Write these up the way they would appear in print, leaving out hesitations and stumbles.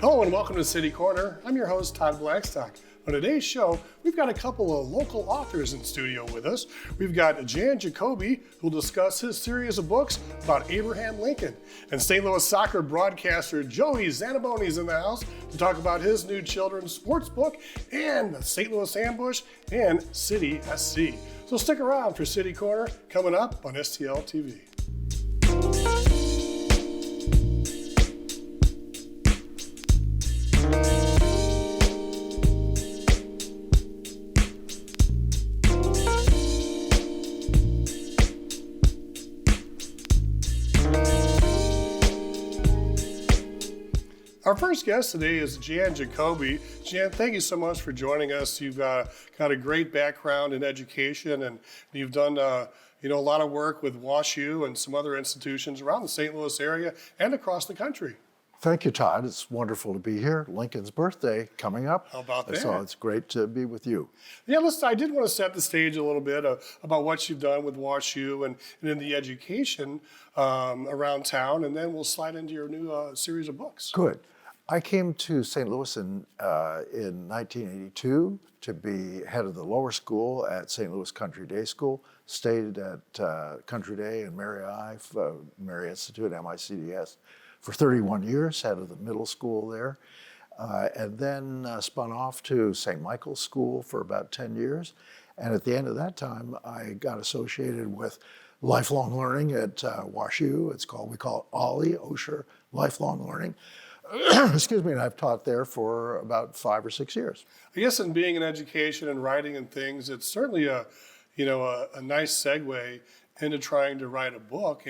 Hello and welcome to City Corner. I'm your host, Todd Blackstock. On today's show, we've got a couple of local authors in studio with us. We've got Jan Jacobi, who'll discuss his series of books about Abraham Lincoln. And St. Louis soccer broadcaster Joey Zanaboni is in the house to talk about his new children's sports book and the St. Louis Ambush and City SC. So stick around for City Corner coming up on STL TV. Our first guest today is Jan Jacobi. Jan, thank you so much for joining us. You've got a great background in education, and you've done a lot of work with WashU and some other institutions around the St. Louis area and across the country. Thank you, Todd. It's wonderful to be here. Lincoln's birthday coming up. How about that? So it's great to be with you. Yeah, I did want to set the stage a little bit about what you've done with WashU and in the education around town, and then we'll slide into your new series of books. Good. I came to St. Louis in 1982 to be head of the lower school at St. Louis Country Day School, stayed at Country Day and Mary Institute, MICDS, for 31 years, head of the middle school there, and then spun off to St. Michael's School for about 10 years. And at the end of that time, I got associated with lifelong learning at WashU. We call it OLLI, Osher Lifelong Learning. Excuse me, and I've taught there for about 5 or 6 years. I guess in being in education and writing and things, it's certainly a nice segue into trying to write a book.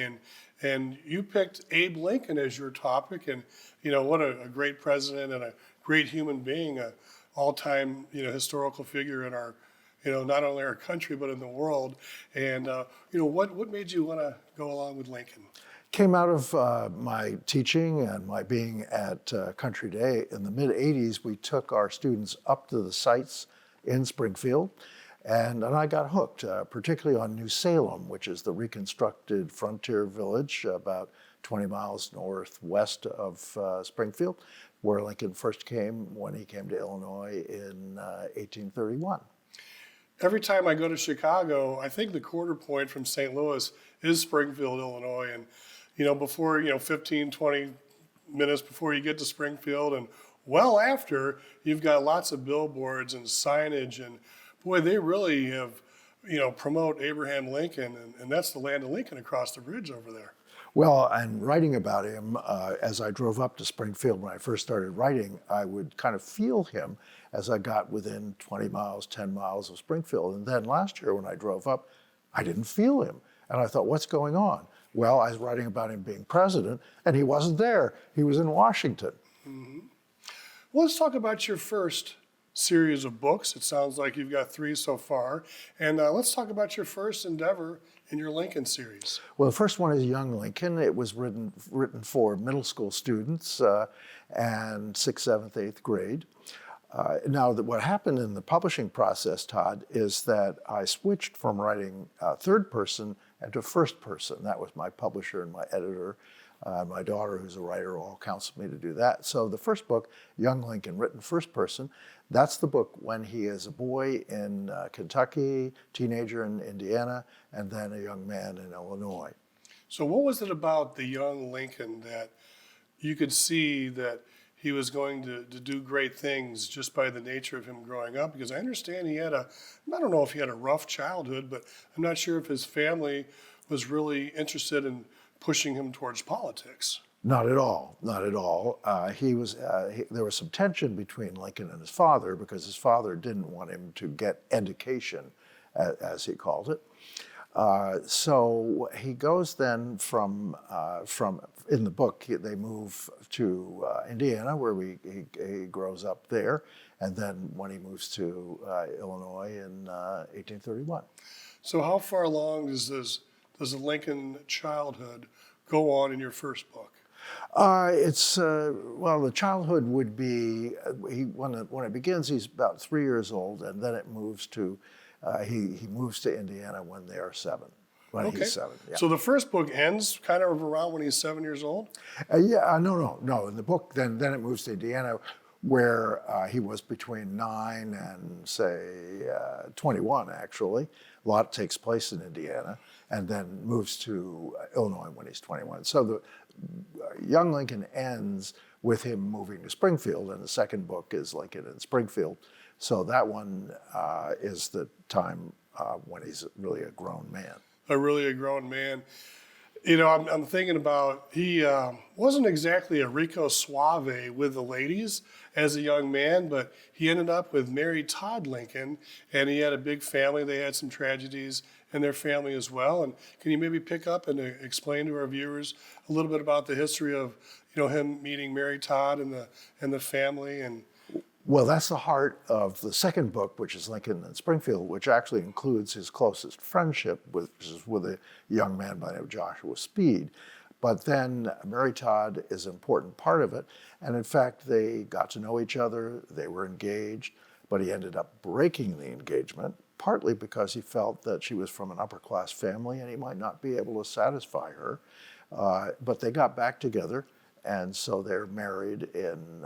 And you picked Abe Lincoln as your topic, and what a great president and a great human being, a all-time historical figure in our not only our country but in the world. And what made you want to go along with Lincoln? Came out of my teaching and my being at Country Day. In the mid-'80s, we took our students up to the sites in Springfield, and I got hooked, particularly on New Salem, which is the reconstructed frontier village about 20 miles northwest of Springfield, where Lincoln first came when he came to Illinois in 1831. Every time I go to Chicago, I think the quarter point from St. Louis is Springfield, Illinois. And, before, 15, 20 minutes before you get to Springfield and well after, you've got lots of billboards and signage. And boy, they really have, promote Abraham Lincoln. And that's the land of Lincoln across the bridge over there. Well, and writing about him, as I drove up to Springfield when I first started writing, I would kind of feel him as I got within 20 miles, 10 miles of Springfield. And then last year when I drove up, I didn't feel him. And I thought, what's going on? Well, I was writing about him being president, and he wasn't there. He was in Washington. Mm-hmm. Well, let's talk about your first series of books. It sounds like you've got 3 so far. And let's talk about your first endeavor in your Lincoln series. Well, the first one is Young Lincoln. It was written for middle school students and 6th, 7th, 8th grade. Now, what happened in the publishing process, Todd, is that I switched from writing third person into first person. That was my publisher and my editor. My daughter, who's a writer, all counseled me to do that. So the first book, Young Lincoln, written first person, that's the book when he is a boy in Kentucky, teenager in Indiana, and then a young man in Illinois. So what was it about the young Lincoln that you could see that he was going to do great things just by the nature of him growing up? Because I understand he had I don't know if he had a rough childhood, but I'm not sure if his family was really interested in pushing him towards politics. Not at all, not at all. There was some tension between Lincoln and his father because his father didn't want him to get education, as he called it. So he goes then from in the book, they move to Indiana, where he grows up there, and then when he moves to Illinois in 1831. So how far along does the Lincoln childhood go on in your first book? The childhood would be when it begins. He's about 3 years old, and then it moves to he moves to Indiana when they are 7. when Okay. he's 7. Yeah. So the first book ends kind of around when he's 7 years old? No. In the book, then it moves to Indiana, where he was between 9 and say 21. Actually, a lot takes place in Indiana, and then moves to Illinois when he's 21. So the young Lincoln ends with him moving to Springfield, and the second book is Lincoln in Springfield. So that one is the time when he's really a grown man. Really a grown man. You know, I'm thinking about, he wasn't exactly a Rico Suave with the ladies as a young man, but he ended up with Mary Todd Lincoln, and he had a big family. They had some tragedies in their family as well. And can you maybe pick up and explain to our viewers a little bit about the history of, you know, him meeting Mary Todd and the family? And Well, that's the heart of the second book, which is Lincoln in Springfield, which actually includes his closest friendship, which is with a young man by the name of Joshua Speed. But then Mary Todd is an important part of it. And in fact, they got to know each other, they were engaged, but he ended up breaking the engagement, partly because he felt that she was from an upper class family and he might not be able to satisfy her. But they got back together. And so they're married in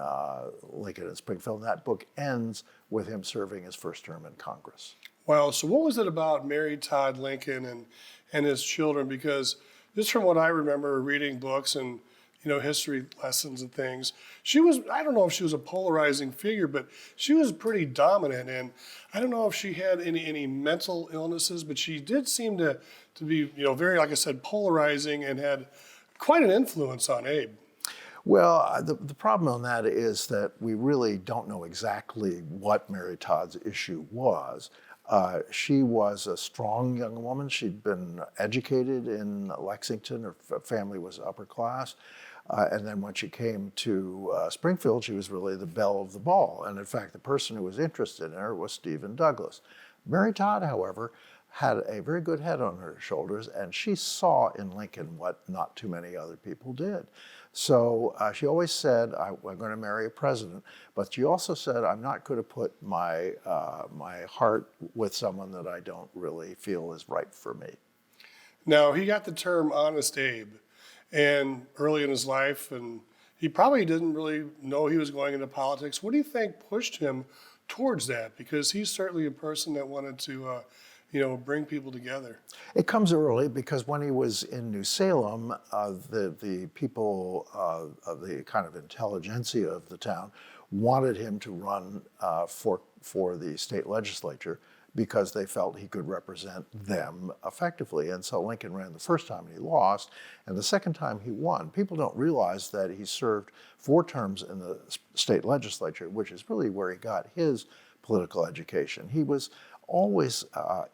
Lincoln in Springfield. And that book ends with him serving his first term in Congress. wow, so what was it about Mary Todd Lincoln and his children? Because just from what I remember reading books and, you know, history lessons and things, she was, I don't know if she was a polarizing figure, but she was pretty dominant. And I don't know if she had any mental illnesses, but she did seem to be, you know, very, like I said, polarizing and had quite an influence on Abe. Well, the problem on that is that we really don't know exactly what Mary Todd's issue was. She was a strong young woman. She'd been educated in Lexington. Her family was upper class. And then when she came to Springfield, she was really the belle of the ball. And in fact, the person who was interested in her was Stephen Douglas. Mary Todd, however, had a very good head on her shoulders, and she saw in Lincoln what not too many other people did. So she always said, I'm going to marry a president, but she also said, I'm not going to put my heart with someone that I don't really feel is right for me. Now, he got the term Honest Abe and early in his life, and he probably didn't really know he was going into politics. What do you think pushed him towards that? Because he's certainly a person that wanted to you know, bring people together. It comes early because when he was in New Salem, the people of the kind of intelligentsia of the town wanted him to run for the state legislature because they felt he could represent them effectively. And so Lincoln ran the first time and he lost, and the second time he won. People don't realize that he served 4 terms in the state legislature, which is really where he got his political education. He was always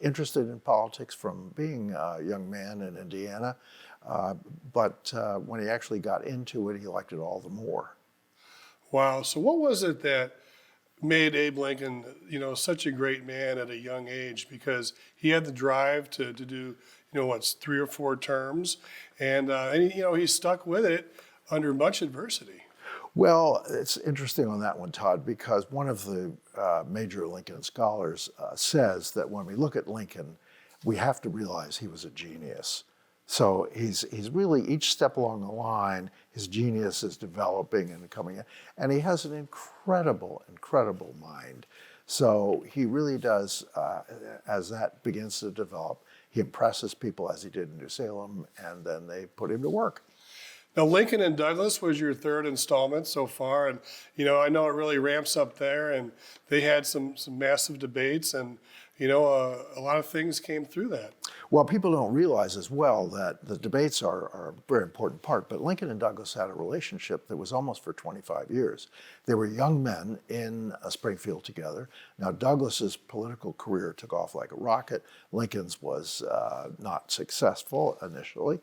interested in politics from being a young man in Indiana, but when he actually got into it, he liked it all the more. Wow. So what was it that made Abe Lincoln, you know, such a great man at a young age? Because he had the drive to do, you know, what's 3 or 4 terms, and you know, he stuck with it under much adversity. Well, it's interesting on that one, Todd, because one of the major Lincoln scholars says that when we look at Lincoln, we have to realize he was a genius. So he's really, each step along the line, his genius is developing and coming in. And he has an incredible mind. So he really does, as that begins to develop, he impresses people as he did in New Salem, and then they put him to work. Now, Lincoln and Douglas was your 3rd installment so far, and you know, I know it really ramps up there, and they had some massive debates, and you know, a lot of things came through that. Well, people don't realize as well that the debates are a very important part, but Lincoln and Douglas had a relationship that was almost for 25 years. They were young men in Springfield together. Now, Douglas's political career took off like a rocket. Lincoln's was not successful initially,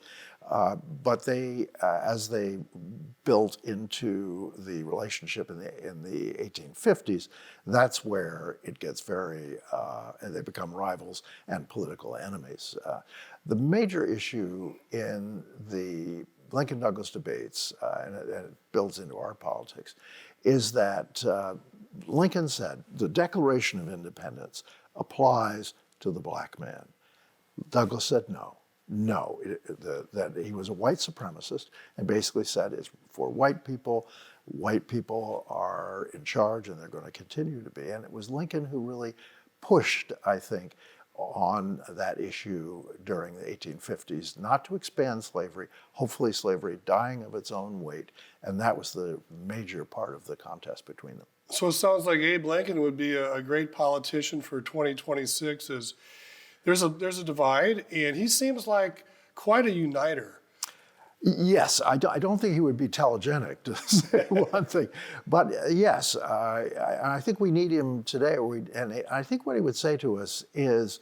but they, as they built into the relationship in the 1850s, that's where it gets very, they become rivals and political enemies. The major issue in the Lincoln-Douglas debates, and it builds into our politics, is that Lincoln said the Declaration of Independence applies to the black man. Douglas said no. no, that he was a white supremacist and basically said it's for white people. White people are in charge and they're going to continue to be. And it was Lincoln who really pushed, I think, on that issue during the 1850s, not to expand slavery, hopefully slavery dying of its own weight. And that was the major part of the contest between them. So it sounds like Abe Lincoln would be a great politician for 2026. As there's a divide, and he seems like quite a uniter. Yes, I don't think he would be telegenic, to say one thing. But yes, I think we need him today. And I think what he would say to us is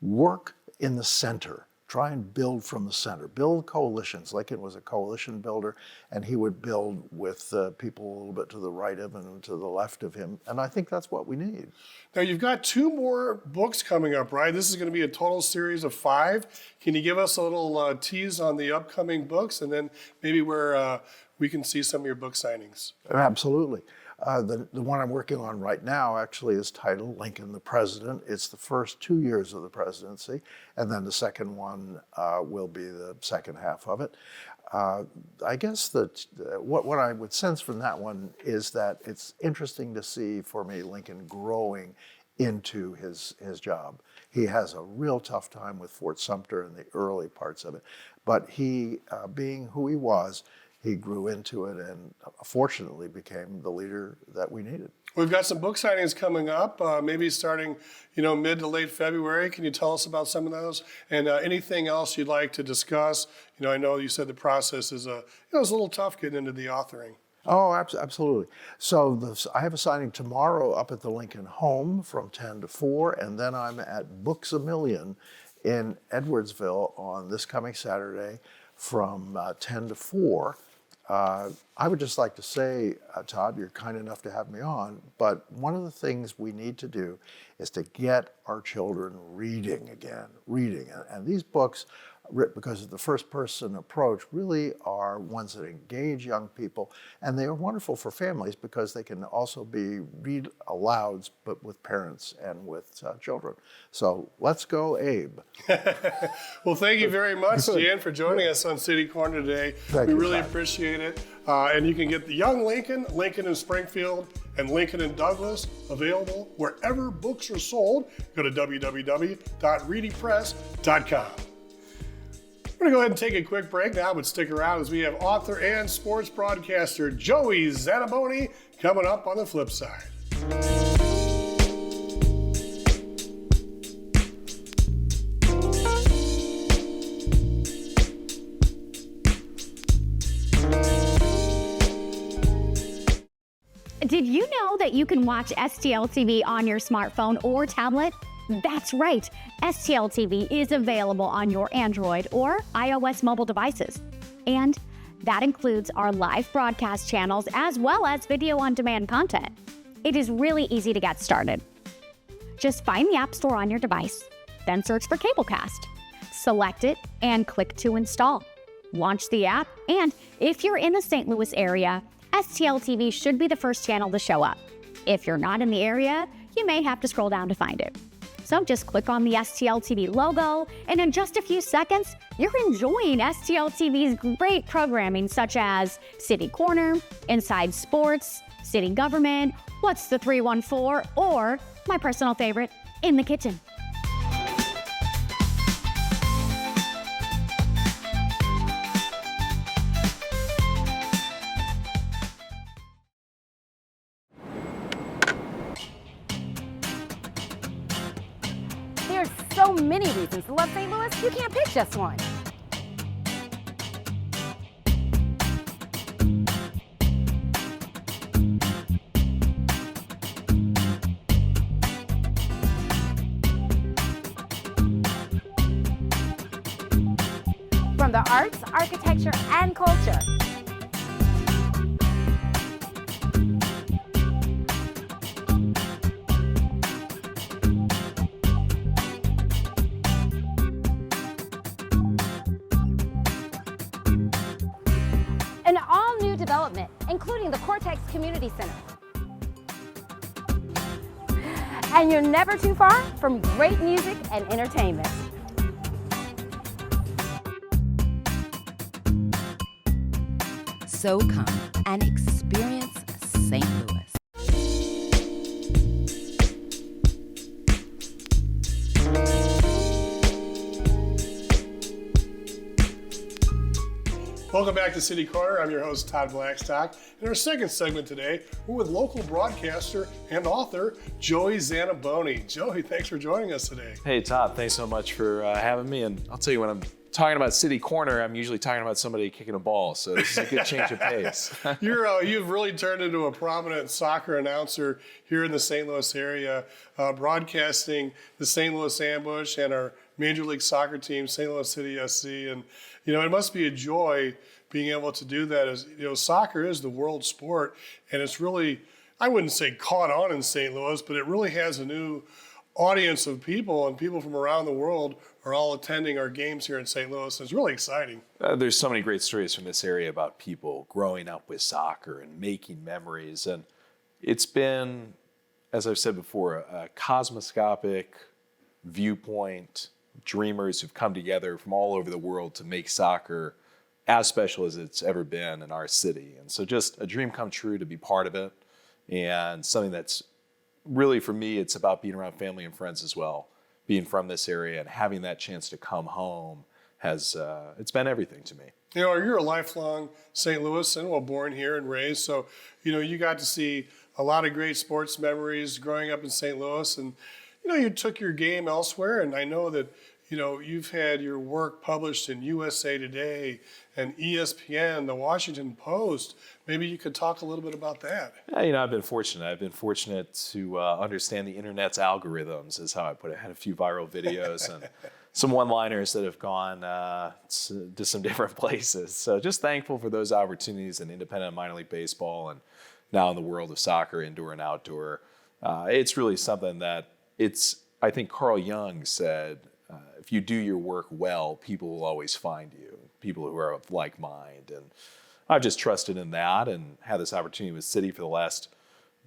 work in the center. Try and build from the center. Build coalitions. Lincoln was a coalition builder, and he would build with people a little bit to the right of him and to the left of him. And I think that's what we need. Now, you've got 2 more books coming up, right? This is going to be a total series of 5. Can you give us a little tease on the upcoming books, and then maybe where we can see some of your book signings? Absolutely. The one I'm working on right now actually is titled Lincoln the President. It's the first 2 years of the presidency, and then the second one will be the second half of it. I guess that what I would sense from that one is that it's interesting to see for me Lincoln growing into his job. He has a real tough time with Fort Sumter in the early parts of it, but he, being who he was, he grew into it and fortunately became the leader that we needed. We've got some book signings coming up, maybe starting, mid to late February. Can you tell us about some of those? And anything else you'd like to discuss? I know you said the process is it's a little tough getting into the authoring. Oh, absolutely. So I have a signing tomorrow up at the Lincoln home from 10 to 4, and then I'm at Books A Million in Edwardsville on this coming Saturday from 10 to 4. I would just like to say, Todd, you're kind enough to have me on, but one of the things we need to do is to get our children reading again, And these books, because of the first person approach, really are ones that engage young people, and they are wonderful for families because they can also be read alouds, but with parents and with children. So let's go, Abe. Well, thank you very much, Jan, for joining us on City Corner today. We really appreciate it. And you can get the Young Lincoln, Lincoln in Springfield, and Lincoln in Douglas available wherever books are sold. Go to www.readypress.com. We're going to go ahead and take a quick break now, but stick around as we have author and sports broadcaster Joey Zanaboni coming up on the flip side. Did you know that you can watch STL TV on your smartphone or tablet? That's right. STL TV is available on your Android or iOS mobile devices. And that includes our live broadcast channels as well as video on demand content. It is really easy to get started. Just find the App Store on your device, then search for Cablecast. Select it and click to install. Launch the app, and if you're in the St. Louis area, STL TV should be the first channel to show up. If you're not in the area, you may have to scroll down to find it. So just click on the STL TV logo, and in just a few seconds, you're enjoying STL TV's great programming such as City Corner, Inside Sports, City Government, What's the 314, or my personal favorite, In the Kitchen. There's so many reasons to love St. Louis, you can't pick just one. From the arts, architecture, and culture. An all-new development, including the Cortex Community Center. And you're never too far from great music and entertainment. So come and experience St. Louis. Welcome back to City Corner. I'm your host, Todd Blackstock. In our second segment today, we're with local broadcaster and author, Joey Zanaboni. Joey, thanks for joining us today. Hey, Todd, thanks so much for having me. And I'll tell you, when I'm talking about City Corner, I'm usually talking about somebody kicking a ball. So this is a good change of pace. You've really turned into a prominent soccer announcer here in the St. Louis area, broadcasting the St. Louis Ambush and our Major League Soccer team, St. Louis City SC. And, it must be a joy being able to do that. As soccer is the world sport, and it's really, I wouldn't say caught on in St. Louis, but it really has a new audience of people, and people from around the world are all attending our games here in St. Louis. It's really exciting. There's so many great stories from this area about people growing up with soccer and making memories. And it's been, as I've said before, a cosmoscopic viewpoint, dreamers who've come together from all over the world to make soccer as special as it's ever been in our city. And so just a dream come true to be part of it, and something that's really, for me, it's about being around family and friends as well. Being from this area and having that chance to come home has, it's been everything to me. You're a lifelong St. Louisan, born here and raised. So, you got to see a lot of great sports memories growing up in St. Louis. And, you took your game elsewhere. And I know that, you've had your work published in USA Today and ESPN, the Washington Post. Maybe you could talk a little bit about that. I've been fortunate. I've been fortunate to understand the internet's algorithms, is how I put it. I had a few viral videos and some one-liners that have gone to some different places. So just thankful for those opportunities in independent minor league baseball, and now in the world of soccer, indoor and outdoor. It's really something that I think Carl Jung said, if you do your work well, people will always find you, people who are of like mind. And I've just trusted in that and had this opportunity with City for the last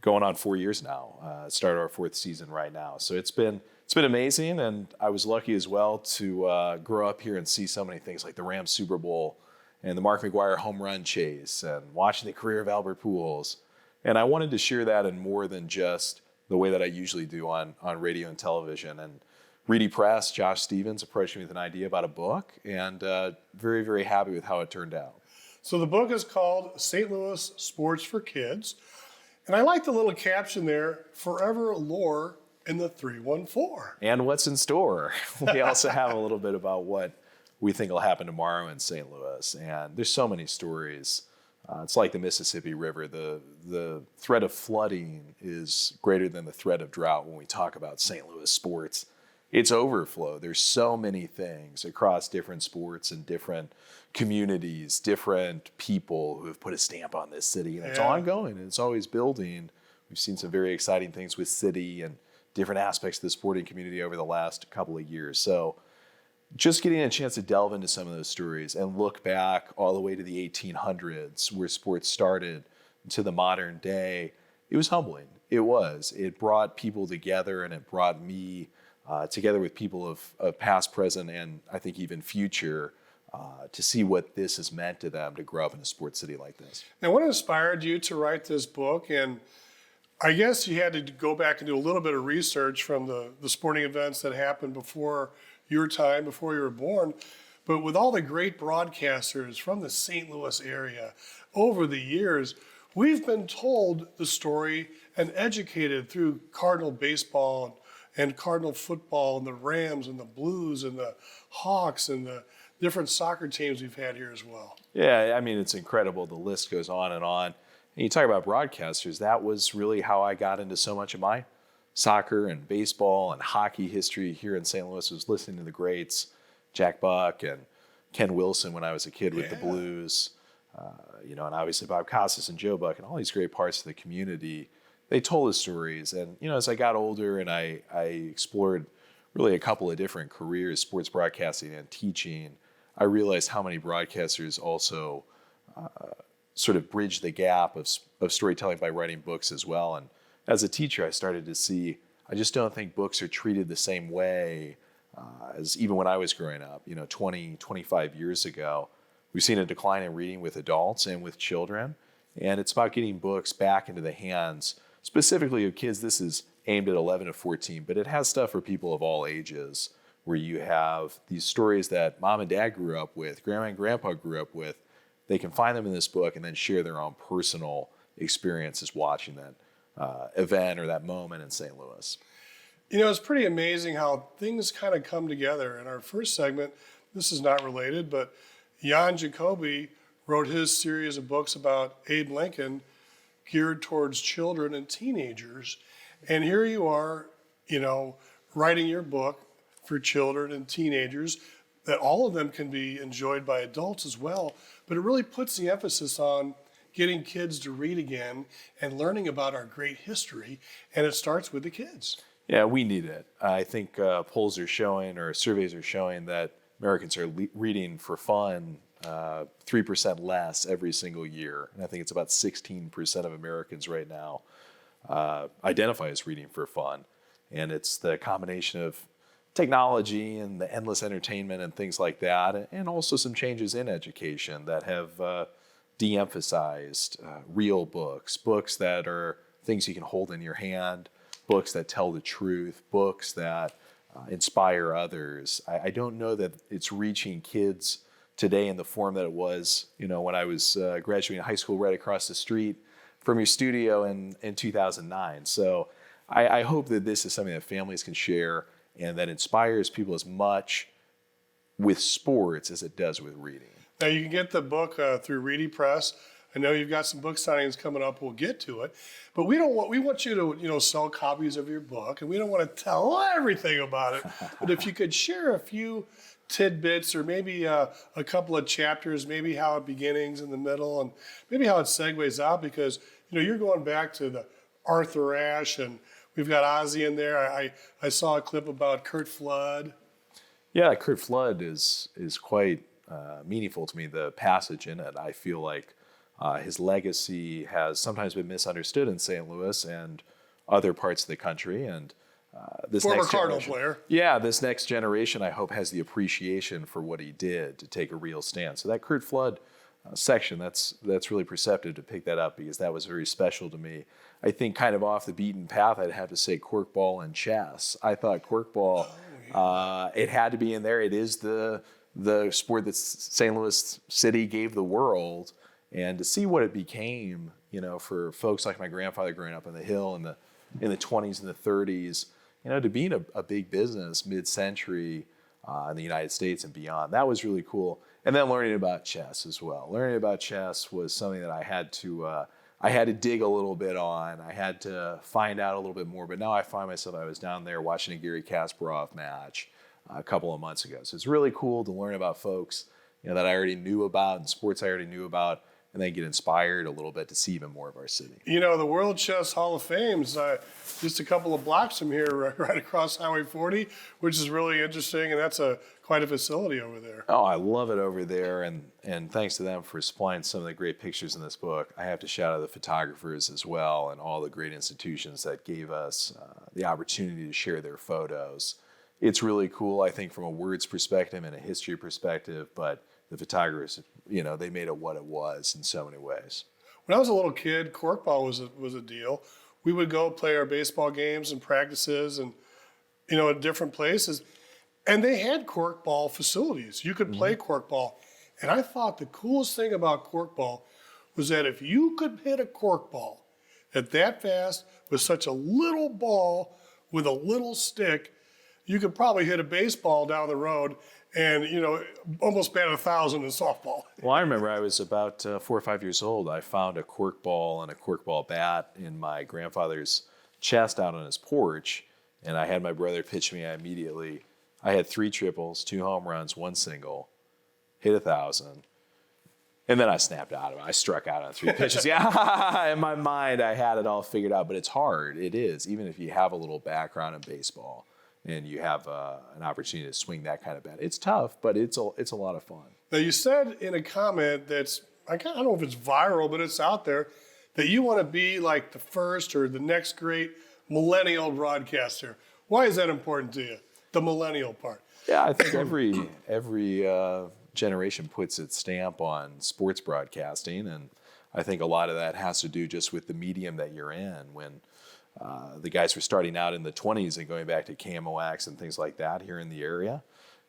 going on 4 years now. Started our 4th season right now. So it's been amazing. And I was lucky as well to grow up here and see so many things like the Rams Super Bowl and the Mark McGwire home run chase and watching the career of Albert Pujols. And I wanted to share that in more than just the way that I usually do on radio and television. And Reedy Press, Josh Stevens, approached me with an idea about a book, and very, very happy with how it turned out. So the book is called St. Louis Sports for Kids. And I like the little caption there, Forever Lore in the 314. And what's in store. We also have a little bit about what we think will happen tomorrow in St. Louis. And there's so many stories. It's like the Mississippi River. The threat of flooding is greater than the threat of drought when we talk about St. Louis sports. It's overflow. There's so many things across different sports and different communities, different people who have put a stamp on this city. And it's ongoing, and it's always building. We've seen some very exciting things with City and different aspects of the sporting community over the last couple of years. So just getting a chance to delve into some of those stories and look back all the way to the 1800s, where sports started, to the modern day, it was humbling. It was. It brought people together, and it brought me together with people of past, present, and I think even future, to see what this has meant to them to grow up in a sports city like this. Now, what inspired you to write this book? And I guess you had to go back and do a little bit of research from the sporting events that happened before your time, before you were born. But with all the great broadcasters from the St. Louis area over the years, we've been told the story and educated through Cardinal baseball and Cardinal football and the Rams and the Blues and the Hawks and the different soccer teams we've had here as well. Yeah, I mean, it's incredible. The list goes on. And you talk about broadcasters, that was really how I got into so much of my soccer and baseball and hockey history here in St. Louis, was listening to the greats, Jack Buck and Ken Wilson when I was a kid with the Blues, and obviously Bob Costas and Joe Buck and all these great parts of the community. They told us stories. And, as I got older and I explored really a couple of different careers, sports broadcasting and teaching, I realized how many broadcasters also sort of bridge the gap of storytelling by writing books as well. And as a teacher, I started to see, I just don't think books are treated the same way as even when I was growing up, 20, 25 years ago. we've seen a decline in reading with adults and with children. And it's about getting books back into the hands, specifically of kids. This is aimed at 11 to 14, but it has stuff for people of all ages, where you have these stories that mom and dad grew up with, grandma and grandpa grew up with. They can find them in this book and then share their own personal experiences watching that event or that moment in St. Louis. You know, it's pretty amazing how things kind of come together. In our first segment, this is not related, but Jan Jacobi wrote his series of books about Abe Lincoln geared towards children and teenagers. And here you are, you know, writing your book for children and teenagers that all of them can be enjoyed by adults as well. But it really puts the emphasis on getting kids to read again and learning about our great history. And it starts with the kids. Yeah, we need it. I think polls are showing, or surveys are showing, that Americans are reading for fun 3% less every single year. And I think it's about 16% of Americans right now identify as reading for fun. And it's the combination of technology and the endless entertainment and things like that, and also some changes in education that have de-emphasized real books, books that are things you can hold in your hand, books that tell the truth, books that inspire others. I don't know that it's reaching kids today in the form that it was, you know, when I was graduating high school right across the street from your studio in 2009. So I hope that this is something that families can share and that inspires people as much with sports as it does with reading. Now, you can get the book through Reedy Press. I know you've got some book signings coming up. We'll get to it. But we want you to, you know, sell copies of your book, and we don't want to tell everything about it. But if you could share a few tidbits or maybe a couple of chapters, maybe how it begins in the middle and maybe how it segues out, because, you know, you're going back to the Arthur Ashe, and we've got Ozzie in there. I saw a clip about Curt Flood. Yeah, Curt Flood is quite meaningful to me, the passage in it. I feel like his legacy has sometimes been misunderstood in St. Louis and other parts of the country. And this former next Cardinal generation, player. Yeah, this next generation, I hope, has the appreciation for what he did to take a real stand. So that Curt Flood section, that's really perceptive to pick that up, because that was very special to me. I think kind of off the beaten path, I'd have to say corkball and chess. I thought corkball, it had to be in there. It is the sport that St. Louis City gave the world. And to see what it became, you know, for folks like my grandfather growing up on the Hill in the 20s and the 30s, you know, to be in a big business mid-century in the United States and beyond, that was really cool. And then learning about chess as well. Learning about chess was something that I had to dig a little bit on. I had to find out a little bit more. But now I find myself, I was down there watching a Garry Kasparov match a couple of months ago. So it's really cool to learn about folks, you know, that I already knew about and sports I already knew about, and then get inspired a little bit to see even more of our city. You know, the World Chess Hall of Fame's just a couple of blocks from here, right across Highway 40, which is really interesting, and that's quite a facility over there. Oh, I love it over there, and thanks to them for supplying some of the great pictures in this book. I have to shout out the photographers as well, and all the great institutions that gave us the opportunity to share their photos. It's really cool, I think, from a words perspective and a history perspective, but the photographers, you know, they made it what it was in so many ways. When I was a little kid, corkball was a deal. We would go play our baseball games and practices and, you know, at different places. And they had corkball facilities. You could play corkball. And I thought the coolest thing about corkball was that if you could hit a corkball at that fast with such a little ball with a little stick, you could probably hit a baseball down the road and, you know, almost bat 1,000 in softball. Well, I remember I was about 4 or 5 years old. I found a corkball and a corkball bat in my grandfather's chest out on his porch, and I had my brother pitch me. I had 3 triples, 2 home runs, 1 single, hit 1,000, and then I snapped out of it. I struck out on 3 pitches. Yeah, in my mind, I had it all figured out, but it's hard. It is, even if you have a little background in baseball and you have an opportunity to swing that kind of bat. It's tough, but it's a lot of fun. Now, you said in a comment that's, I don't know if it's viral, but it's out there, that you want to be like the first or the next great millennial broadcaster. Why is that important to you, the millennial part? Yeah, I think every generation puts its stamp on sports broadcasting, and I think a lot of that has to do just with the medium that you're in. When the guys were starting out in the 20s and going back to KMOX and things like that here in the area,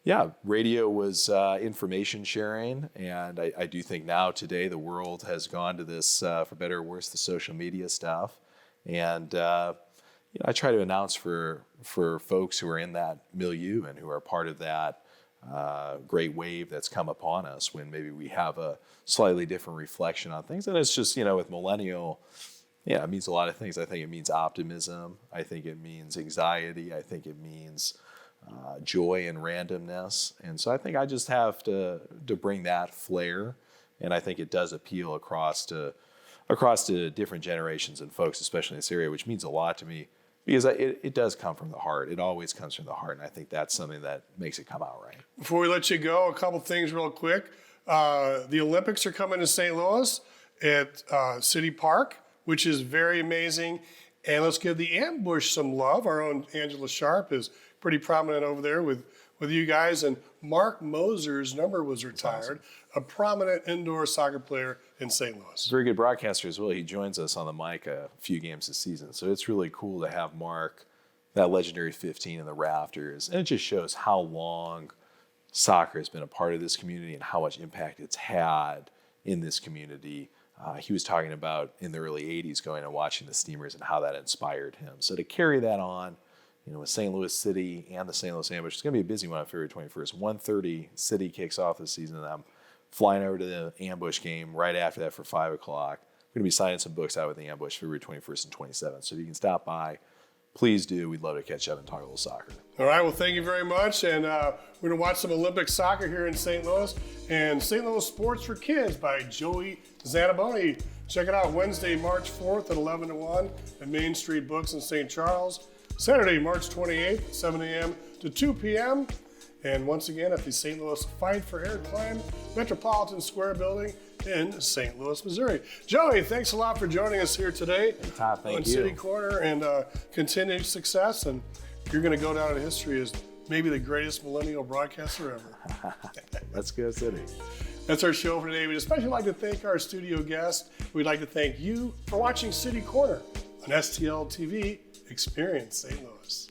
yeah, radio was information sharing, and I do think now today the world has gone to this, for better or worse, the social media stuff, and I try to announce for folks who are in that milieu and who are part of that great wave that's come upon us when maybe we have a slightly different reflection on things. And it's just, with millennial, yeah, it means a lot of things. I think it means optimism. I think it means anxiety. I think it means joy and randomness. And so I think I just have to bring that flair. And I think it does appeal across to different generations and folks, especially in this area, which means a lot to me. Because it does come from the heart. It always comes from the heart, and I think that's something that makes it come out right. Before we let you go, a couple things real quick. The Olympics are coming to St. Louis at City Park, which is very amazing. And let's give the Ambush some love. Our own Angela Sharp is pretty prominent over there with you guys. And Mark Moser's number was retired, a prominent indoor soccer player in St. Louis. Very good broadcaster as well. He joins us on the mic a few games this season. So it's really cool to have Mark, that legendary 15 in the rafters. And it just shows how long soccer has been a part of this community and how much impact it's had in this community. He was talking about in the early 80s going and watching the Steamers and how that inspired him. So to carry that on, with St. Louis City and the St. Louis Ambush, it's going to be a busy one on February 21st. 1:30 City kicks off the season, and I'm flying over to the Ambush game right after that for 5 o'clock. We're going to be signing some books out with the Ambush February 21st and 27th. So if you can stop by, please do. We'd love to catch up and talk a little soccer. All right, well, thank you very much. And we're going to watch some Olympic soccer here in St. Louis. And St. Louis Sports for Kids by Joey Zanaboni. Check it out Wednesday, March 4th at 11 to 1 at Main Street Books in St. Charles. Saturday, March 28th, 7 a.m. to 2 p.m. And once again at the St. Louis Fight for Air Climb Metropolitan Square Building in St. Louis, Missouri. Joey, thanks a lot for joining us here today Todd, thank on you. City Corner, and continued success. And you're going to go down in history as maybe the greatest millennial broadcaster ever. Let's go, City. That's our show for today. We'd especially like to thank our studio guest. We'd like to thank you for watching City Corner on STL TV. Experience St. Louis.